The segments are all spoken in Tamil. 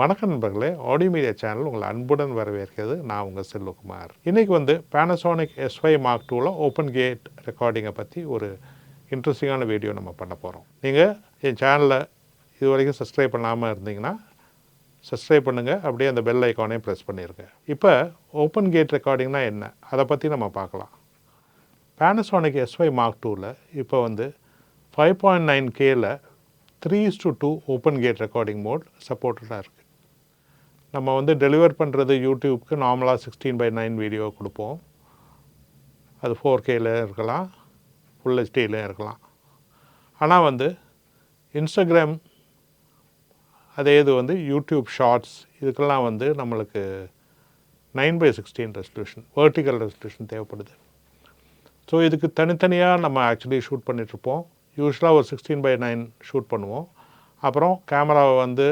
வணக்கம் நண்பர்களே, ஆடியோ மீடியா சேனல் உங்களை அன்புடன் வரவேற்கிறது. நான் உங்கள் செல்வகுமார். இன்றைக்கி வந்து பேனசோனிக் S5 Mark IIல ஓப்பன் கேட் ரெக்கார்டிங்கை பற்றி ஒரு இன்ட்ரெஸ்டிங்கான வீடியோ நம்ம பண்ண போகிறோம். நீங்கள் என் சேனலில் இது வரைக்கும் சப்ஸ்கிரைப் பண்ணாமல் இருந்தீங்கன்னா சப்ஸ்கிரைப் பண்ணுங்கள், அப்படியே அந்த பெல் ஐக்கானையும் ப்ரெஸ் பண்ணிடுங்க. இப்போ ஓப்பன் கேட் ரெக்கார்டிங்னா என்ன, அதை பற்றி நம்ம பார்க்கலாம். பேனசோனிக் S5 Mark IIல இப்போ வந்து 5.9Kல 3:2 ஓப்பன் கேட் ரெக்கார்டிங் மோட் சப்போர்ட்டடாக இருக்குது. நம்ம வந்து டெலிவர் பண்ணுறது யூடியூப்க்கு நார்மலாக 16:9 வீடியோ கொடுப்போம். அது 4Kல இருக்கலாம், ஃபுல் ஹெச்டிலையும் இருக்கலாம். ஆனால் வந்து இன்ஸ்டாகிராம் அதே இது வந்து யூடியூப் ஷார்ட்ஸ் இதுக்கெல்லாம் வந்து நம்மளுக்கு 9:16 ரெசல்யூஷன், வெர்டிக்கல் ரெசல்யூஷன் தேவைப்படுது. ஸோ இதுக்கு தனித்தனியாக நம்ம ஆக்சுவலி ஷூட் பண்ணிகிட்ருப்போம். யூஸ்வலாக ஒரு 16:9 ஷூட் பண்ணுவோம். அப்புறம் கேமராவை வந்து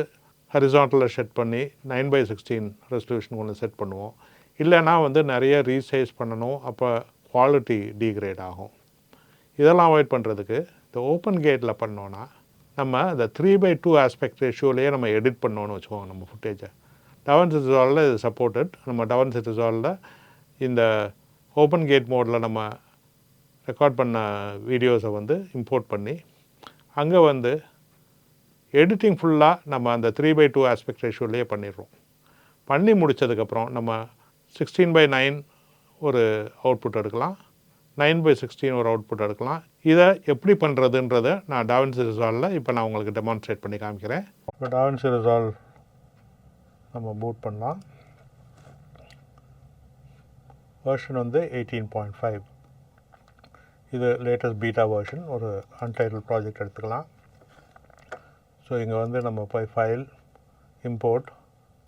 ஹரிசாண்டலில் செட் பண்ணி 9:16 ரெசல்யூஷன் ஒன்று செட் பண்ணுவோம். இல்லைனா வந்து நிறைய ரீசைஸ் பண்ணணும், அப்போ குவாலிட்டி டீக்ரேட் ஆகும். இதெல்லாம் அவாய்ட் பண்ணுறதுக்கு இந்த ஓப்பன் கேட்டில் பண்ணோன்னா நம்ம இந்த 3:2 ஆஸ்பெக்ட் ரேஷியோலேயே நம்ம எடிட் பண்ணோன்னு வச்சுக்கோங்க. நம்ம ஃபுட்டேஜை DaVinci Resolveல இது சப்போர்ட்டட். நம்ம DaVinci Resolveல இந்த ஓப்பன் கேட் மோடில் நம்ம ரெக்கார்ட் பண்ண வீடியோஸை வந்து இம்போர்ட் பண்ணி அங்கே வந்து எடிட்டிங் ஃபுல்லாக நம்ம அந்த 3:2 ஆஸ்பெக்ட் ரேஷியோலேயே பண்ணிடுறோம். பண்ணி முடித்ததுக்கப்புறம் நம்ம 16:9 ஒரு அவுட்புட் எடுக்கலாம், 9:16 ஒரு அவுட்புட் எடுக்கலாம். இதை எப்படி பண்ணுறதுன்றதை நான் DaVinci Resolveல இப்போ நான் உங்களுக்கு டெமான்ஸ்ட்ரேட் பண்ணி காமிக்கிறேன். இப்போ DaVinci Resolve நம்ம பூட் பண்ணலாம். வெர்ஷன் வந்து 18.5. இது லேட்டஸ்ட் பீட்டா வெர்ஷன். ஒரு அன்டைட்டில் ப்ராஜெக்ட் எடுத்துக்கலாம். ஸோ இங்கே வந்து நம்ம போய் ஃபைல், இம்போர்ட்,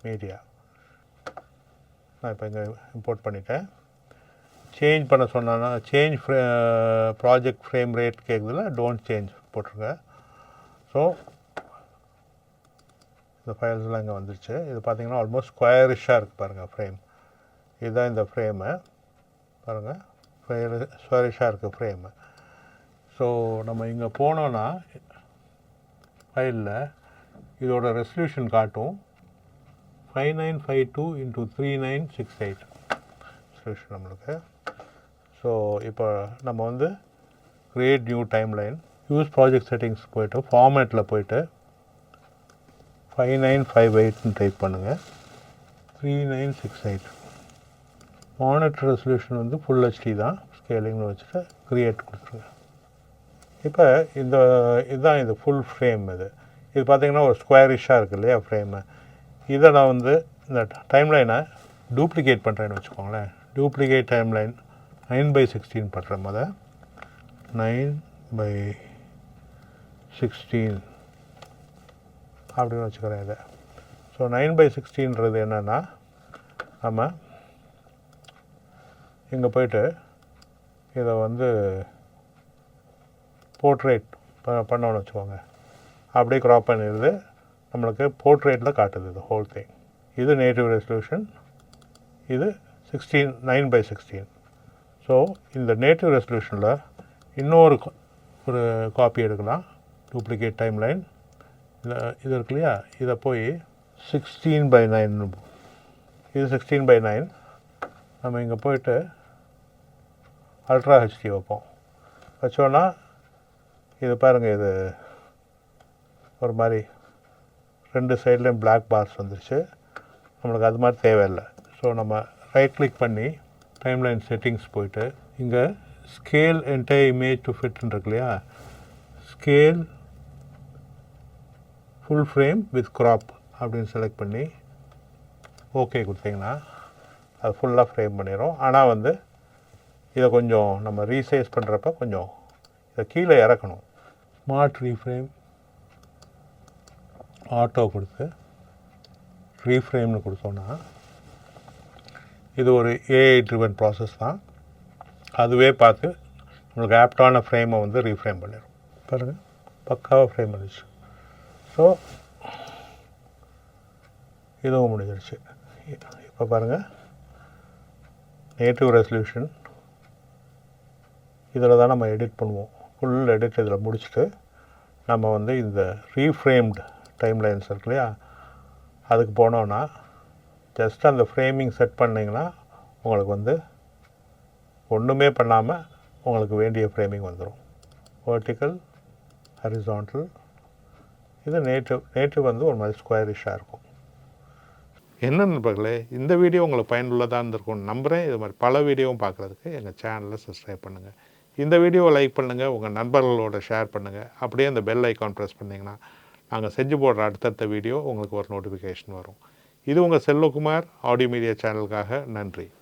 மீடியா. நான் இப்போ இங்கே இம்போர்ட் பண்ணிட்டேன். சேஞ்ச் பண்ண சொன்னா சேஞ்ச் ப்ராஜெக்ட் ஃப்ரேம் ரேட் கேட்குதுல, டோன்ட் சேஞ்ச் போட்டிருங்க. ஸோ இந்த ஃபைல்ஸ்லாம் இங்கே வந்துருச்சு. இது பார்த்திங்கன்னா ஆல்மோஸ்ட் ஸ்கொயரிஷாக இருக்குது பாருங்கள் ஃப்ரேம். இதுதான் இந்த ஃப்ரேமு பாருங்கள், ஸ்கொயரிஷாக இருக்குது ஃப்ரேமு. ஸோ நம்ம இங்கே போனோன்னா ஃபைலில் இதோட ரெசல்யூஷன் காட்டும் 5952 × 3968 ரெசல்யூஷன் நம்மளுக்கு. ஸோ இப்போ நம்ம வந்து create new timeline, use project settings போய்ட்டு ஃபார்மேட்டில் போய்ட்டு 5958ன்னு டைப் பண்ணுங்கள், 3968. மானிட்டர் ரெசல்யூஷன் வந்து ஃபுல் ஹெச்டி தான், ஸ்கேலிங்னு வச்சுட்டு க்ரியேட் கொடுத்துருங்க. இப்போ இதுதான் இது ஃபுல் ஃப்ரேம். இது பார்த்திங்கன்னா ஒரு ஸ்கொயரிஷாக இருக்குது இல்லையா ஃப்ரேமு. இதை நான் வந்து இந்த டைம்லைனை டூப்ளிகேட் பண்ணுறேன்னு வச்சுக்கோங்களேன். டூப்ளிகேட் டைம்லைன் 9:16 பண்ணுறேன். அதை 9:16 அப்படின்னு வச்சுக்கிறேன் இதை. ஸோ 9:16ன்றது என்னென்னா, நம்ம இங்கே போய்ட்டு இதை வந்து போர்ட்ரேட் பண்ணோன்னு வச்சுக்கோங்க. அப்படியே க்ராப் பண்ணிடுது, நம்மளுக்கு போர்ட்ரேட்டில் காட்டுது இது ஹோல் திங். இது நேட்டிவ் ரெசல்யூஷன், இது 9:16. ஸோ இந்த நேட்டிவ் ரெசல்யூஷனில் இன்னொரு ஒரு காப்பி எடுக்கலாம், டூப்ளிகேட் டைம்லைன். இது இருக்கு இல்லையா, இதை போய் 16:9, இது 16:9. நம்ம இங்கே போய்ட்டு அல்ட்ரா ஹெச்டி வைப்போம். வச்சோன்னா இது பாருங்கள், இது ஒரு மாதிரி ரெண்டு சைட்லேயும் பிளாக் பார்ஸ் வந்துருச்சு. நம்மளுக்கு அது மாதிரி தேவையில்லை. ஸோ நம்ம ரைட் கிளிக் பண்ணி டைம்லைன் செட்டிங்ஸ் போய்ட்டு இங்கே ஸ்கேல் என்டையர் இமேஜ் டு ஃபிட்னு இருக்கு இல்லையா, scale full frame with crop அப்படின்னு செலக்ட் பண்ணி ஓகே கொடுத்தீங்கன்னா அது ஃபுல்லாக ஃப்ரேம் பண்ணிடும். ஆனால் வந்து இதை கொஞ்சம் நம்ம ரீசைஸ் பண்ணுறப்ப கொஞ்சம் இதை கீழே இறக்கணும். ஸ்மார்ட் ரீஃப்ரேம் ஆட்டோ கொடுத்து ரீஃப்ரேம்னு கொடுத்தோன்னா இது ஒரு ஏஐ ட்ரிவன் ப்ராசஸ் தான். அதுவே பார்த்து நம்மளுக்கு ஆப்டான ஃப்ரேமை வந்து ரீஃப்ரேம் பண்ணிடும். பாருங்கள், பக்காவாக ஃப்ரேம் பண்ணிடுச்சு. ஸோ இதுவும் முடிஞ்சிடுச்சு. இப்போ பாருங்கள், நேட்டிவ் ரெசல்யூஷன் இதில் தான் நம்ம எடிட் பண்ணுவோம். ஃபுல் எடிட் இதில் முடிச்சுட்டு நம்ம வந்து இந்த ரீஃப்ரேம்டு டைம்லைன்ஸ் இருக்கு இல்லையா, அதுக்கு போனோன்னா ஜஸ்ட் அந்த ஃப்ரேமிங் செட் பண்ணிங்கன்னா உங்களுக்கு வந்து ஒன்றுமே பண்ணாமல் உங்களுக்கு வேண்டிய ஃப்ரேமிங் வந்துடும். Vertical, horizontal. இது நேட்டிவ் வந்து ஒரு மாதிரி ஸ்கொயரிஷாக இருக்கும். என்ன நண்பர்களே, இந்த வீடியோ உங்களுக்கு பயனுள்ளதாக இருந்திருக்கும்னு நம்புகிறேன். இது மாதிரி பல வீடியோவும் பார்க்குறதுக்கு எங்கள் சேனலை சப்ஸ்கிரைப் பண்ணுங்கள். இந்த வீடியோவை லைக் பண்ணுங்கள், உங்கள் நண்பர்களோட ஷேர் பண்ணுங்கள். அப்படியே அந்த பெல் ஐக்கான் ப்ரெஸ் பண்ணிங்கன்னா நாங்கள் செஞ்சு போடுற அடுத்தடுத்த வீடியோ உங்களுக்கு ஒரு நோட்டிஃபிகேஷன் வரும். இது உங்கள் செல்வகுமார் ஆடியோ மீடியா சேனலுக்காக நன்றி.